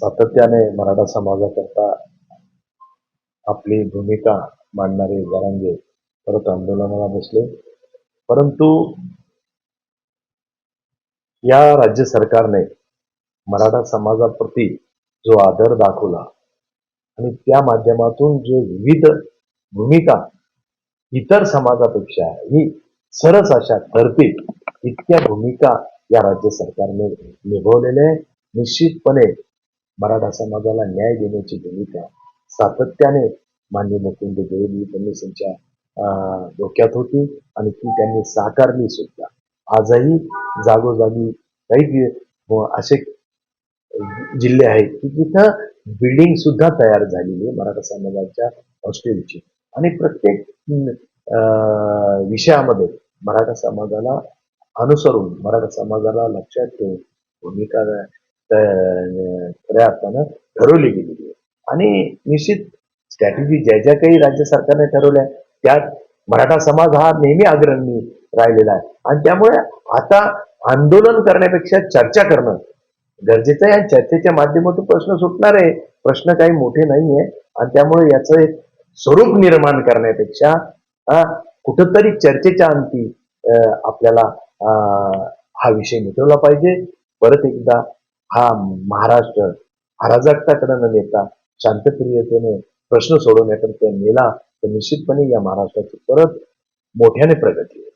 सातत्याने मराठा समाजाकरता आपली भूमिका मांडणारे जरांगे परत आंदोलनाला बसले. परंतु या राज्य सरकारने मराठा समाजाप्रती जो आदर दाखवला आणि त्या माध्यमातून जे विविध भूमिका इतर समाजापेक्षा ही सरस अशा ठरतील इतक्या भूमिका या राज्य सरकारने निभवलेल्या आहे. निश्चितपणे मराठा समाजाला न्याय देण्याची भूमिका सातत्याने माननीय मुख्यमंत्री देवेंद्र फडणवीस यांच्या डोक्यात होती आणि ती त्यांनी साकारली सुद्धा. आजही जागोजागी काही असे जिल्हे आहेत की जिथं बिल्डिंग सुद्धा तयार झालेली आहे मराठा समाजाच्या हॉस्टेलची आणि प्रत्येक विषयामध्ये मराठा समाजाला अनुसरून मराठा समाजाला लक्षात ठेवून भूमिका खऱ्या अर्थानं ठरवली गेलेली आहे. आणि निश्चित स्ट्रॅटेजी ज्या ज्या काही राज्य सरकारने ठरवल्या त्यात मराठा समाज हा नेहमी अग्रणी राहिलेला आहे आणि त्यामुळे आता आंदोलन करण्यापेक्षा चर्चा करणं गरजेचं आहे आणि चर्चेच्या माध्यमातून प्रश्न सुटणार आहे. प्रश्न काही मोठे नाहीये आणि त्यामुळे याचं एक स्वरूप निर्माण करण्यापेक्षा कुठंतरी चर्चेच्या अंती आपल्याला हा विषय मिटवला पाहिजे. परत एकदा हा महाराष्ट्र अराजकताकडे न नेता शांतप्रियतेने प्रश्न सोडवण्याकरता नेला तर निश्चितपणे या महाराष्ट्राची परत मोठ्याने प्रगती होईल.